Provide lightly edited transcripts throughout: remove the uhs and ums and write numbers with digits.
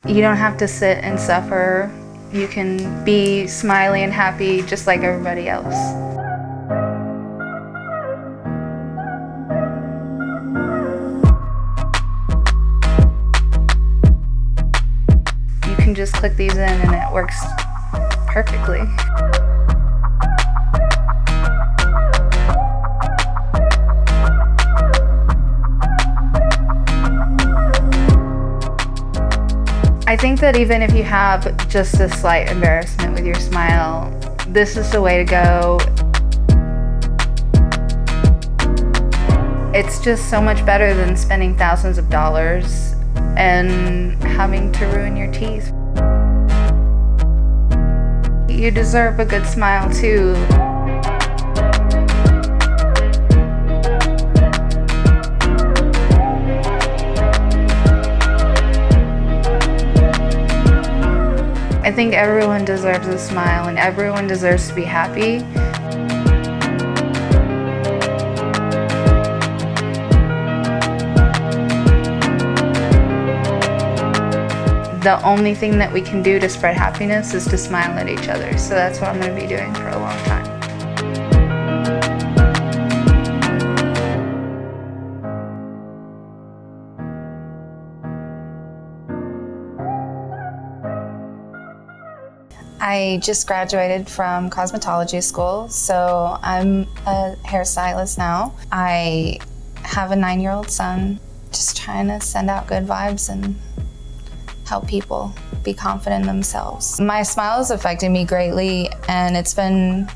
You don't have to sit and suffer. You can be smiley and happy just like everybody else. You can just click these in and it works perfectly. I think that even if you have just a slight embarrassment with your smile, this is the way to go. It's just so much better than spending thousands of dollars and having to ruin your teeth. You deserve a good smile too. I think everyone deserves a smile and everyone deserves to be happy. The only thing that we can do to spread happiness is to smile at each other. So that's what I'm going to be doing for a long time. I just graduated from cosmetology school, so I'm a hairstylist now. I have a 9-year-old son, just trying to send out good vibes and help people be confident in themselves. My smile has affected me greatly, and it's been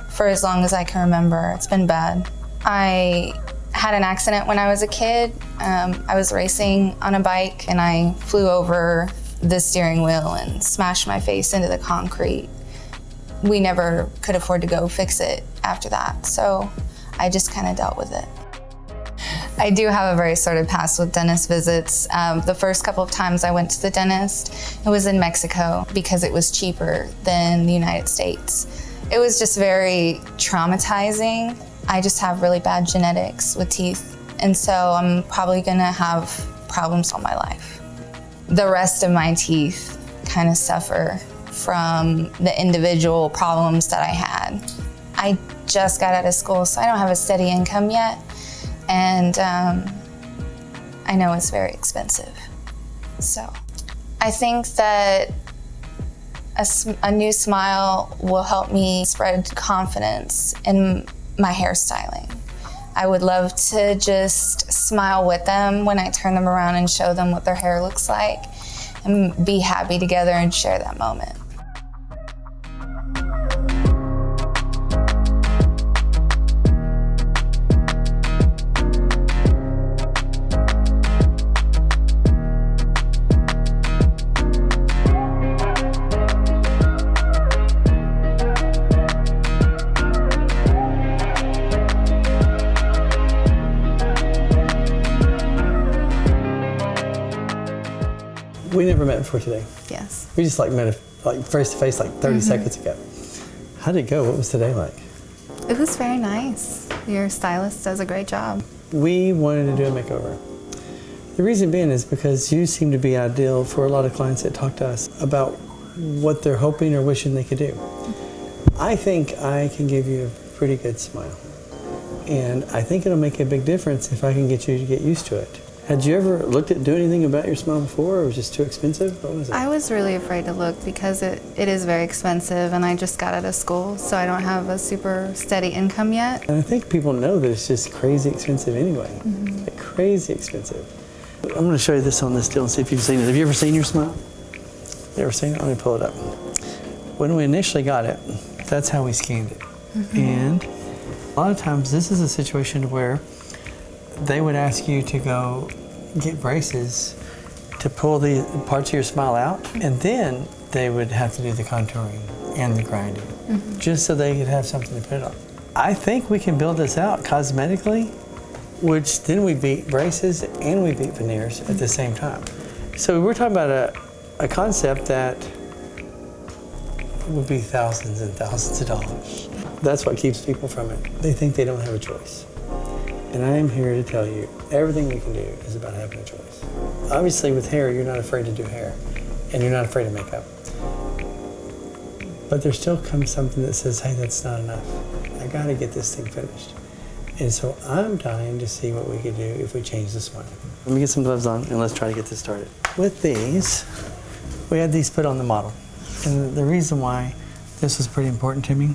for as long as I can remember. It's been bad. I had an accident when I was a kid. I was racing on a bike and I flew over the steering wheel and smashed my face into the concrete. We never could afford to go fix it after that, so I just kind of dealt with it. I do have a very sordid past with dentist visits. The first couple of times I went to the dentist, it was in Mexico because it was cheaper than the United States. It was just very traumatizing. I just have really bad genetics with teeth, and so I'm probably gonna have problems all my life. The rest of my teeth kind of suffer from the individual problems that I had. I just got out of school, so I don't have a steady income yet. And I know it's very expensive. So I think that a new smile will help me spread confidence in my hairstyling. I would love to just smile with them when I turn them around and show them what their hair looks like and be happy together and share that moment. We never met before today. Yes. We just met face to face 30 seconds ago. How did it go? What was today like? It was very nice. Your stylist does a great job. We wanted to do a makeover. The reason being is because you seem to be ideal for a lot of clients that talk to us about what they're hoping or wishing they could do. I think I can give you a pretty good smile. And I think it'll make a big difference if I can get you to get used to it. Had you ever looked at doing anything about your smile before, or was it just too expensive? What was it? I was really afraid to look because it is very expensive, and I just got out of school, so I don't have a super steady income yet. And I think people know that it's just crazy expensive anyway. Like crazy expensive. I'm going to show you this on this deal and see if you've seen it. Have you ever seen your smile? You ever seen it? Let me pull it up. When we initially got it, that's how we scanned it. And a lot of times this is a situation where they would ask you to go get braces to pull the parts of your smile out, and then they would have to do the contouring and the grinding, just so they could have something to put it on. I think we can build this out cosmetically, which then we beat braces and we beat veneers at the same time. So we're talking about a concept that would be thousands and thousands of dollars. That's what keeps people from it. They think they don't have a choice. And I am here to tell you Everything you can do is about having a choice. Obviously with hair, you're not afraid to do hair and you're not afraid of makeup. But there still comes something that says, hey, that's not enough. I gotta get this thing finished. And so I'm dying to see what we could do if we change the smile. Let me get some gloves on and let's try to get this started. With these, we had these put on the model. And the reason why this was pretty important to me,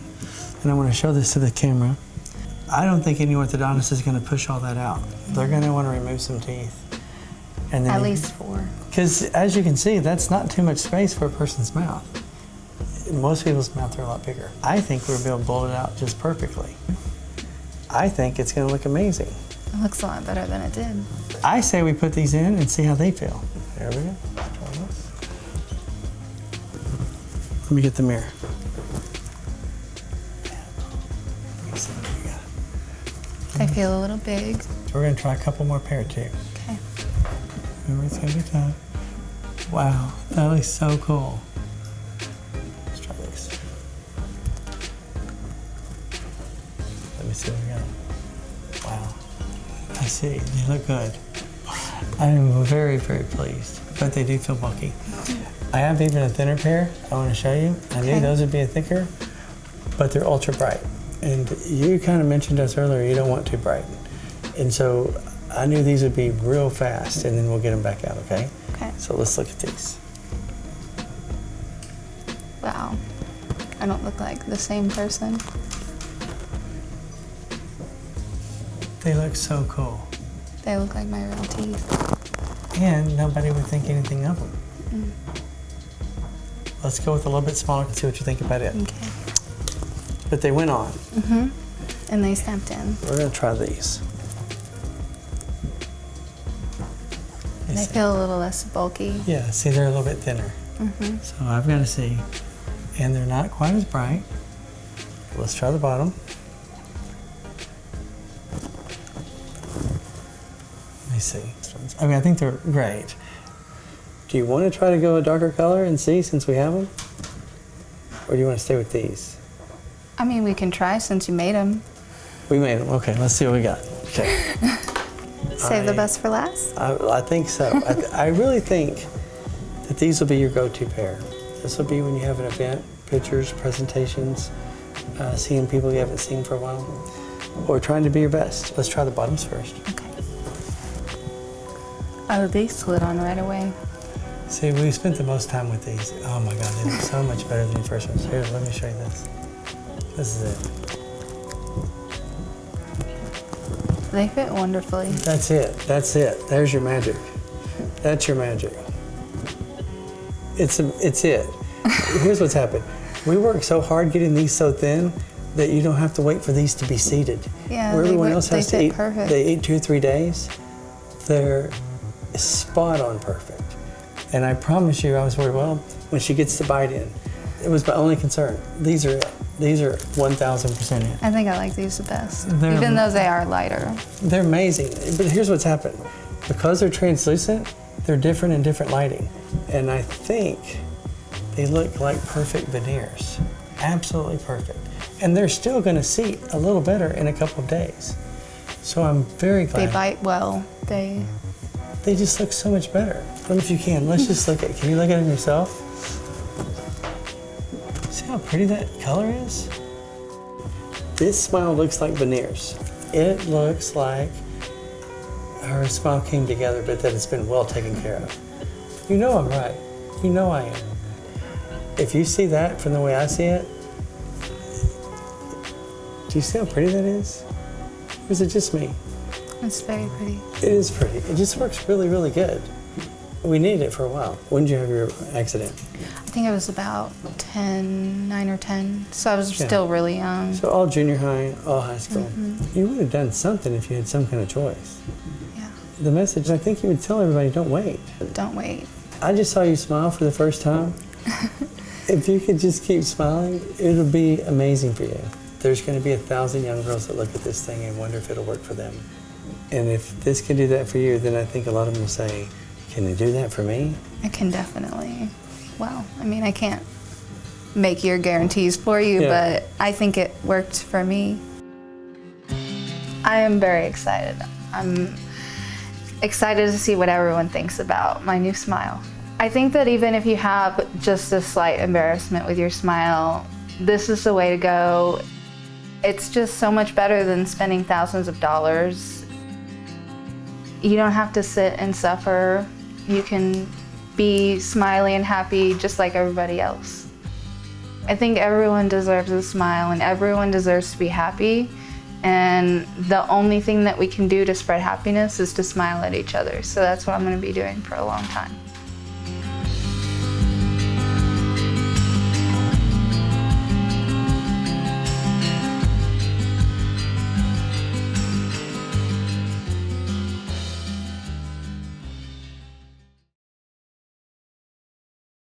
and I want to show this to the camera, I don't think any orthodontist is going to push all that out. They're going to want to remove some teeth. And then At least 4. Because as you can see, that's not too much space for a person's mouth. Most people's mouths are a lot bigger. I think we'll be able to blow it out just perfectly. I think it's going to look amazing. It looks a lot better than it did. I say we put these in and see how they feel. There we go. Try this. Let me get the mirror. Let me see what we got. They feel a little big. So we're going to try a couple more pair too. Okay. Remember, it's going to be tough. Wow, that looks so cool. Let's try this. Let me see what we got. Wow. I see, they look good. I am very, very pleased, but they do feel bulky. I have even a thinner pair I want to show you. I knew those would be a thicker, but they're ultra bright. And you kind of mentioned us earlier, you don't want too bright. And so I knew these would be real fast, and then we'll get them back out, okay? Okay. So let's look at these. Wow. I don't look like the same person. They look so cool. They look like my real teeth. And nobody would think anything of them. Let's go with a little bit smaller and see what you think about it. Okay. But they went on. And they snapped in. We're gonna try these. They feel a little less bulky. Yeah, see, they're a little bit thinner. So I've got to see. And they're not quite as bright. Let's try the bottom. Let me see. I mean, I think they're great. Do you want to try to go a darker color and see, since we have them? Or do you want to stay with these? I mean, we can try since you made them. We made them. Okay, let's see what we got. Okay. Save the best for last? I think so. I really think that these will be your go-to pair. This will be when you have an event, pictures, presentations, seeing people you haven't seen for a while, or trying to be your best. Let's try the bottoms first. Okay. Oh, they slid on right away. See, we spent the most time with these. Oh my God, they look so much better than the first ones. Here, let me show you this. This is it. They fit wonderfully. That's it. That's it. There's your magic. That's your magic. It's it. Here's what's happened. We worked so hard getting these so thin that you don't have to wait for these to be seated. Yeah, where everyone else has to eat, perfect. they eat 2 or 3 days. They're spot on perfect. And I promise you, I was worried, well, when she gets the bite in, it was my only concern. These are it. These are 1,000% it. I think I like these the best, even though they are lighter. They're amazing, but here's what's happened. Because they're translucent, they're different in different lighting. And I think they look like perfect veneers. Absolutely perfect. And they're still gonna seat a little better in a couple of days. So I'm very glad. They bite well. They just look so much better. But if you can, let's just look at, can you look at them yourself? See how pretty that color is? This smile looks like veneers. It looks like her smile came together, but that it's been well taken care of. You know I'm right. You know I am. If you see that from the way I see it, do you see how pretty that is? Or is it just me? It's very pretty. It is pretty. It just works really, really good. We needed it for a while. When did you have your accident? I think I was about 9 or 10, so I was still really young. So all junior high, all high school. You would have done something if you had some kind of choice. Yeah. The message, I think you would tell everybody, don't wait. Don't wait. I just saw you smile for the first time. If you could just keep smiling, it'll be amazing for you. There's going to be 1,000 young girls that look at this thing and wonder if it'll work for them. And if this can do that for you, then I think a lot of them will say, can they do that for me? It can definitely. Well, I mean, I can't make your guarantees for you, but I think it worked for me. I am very excited. I'm excited to see what everyone thinks about my new smile. I think that even if you have just a slight embarrassment with your smile, this is the way to go. It's just so much better than spending thousands of dollars. You don't have to sit and suffer. You can be smiley and happy just like everybody else. I think everyone deserves a smile and everyone deserves to be happy. And the only thing that we can do to spread happiness is to smile at each other. So that's what I'm going to be doing for a long time.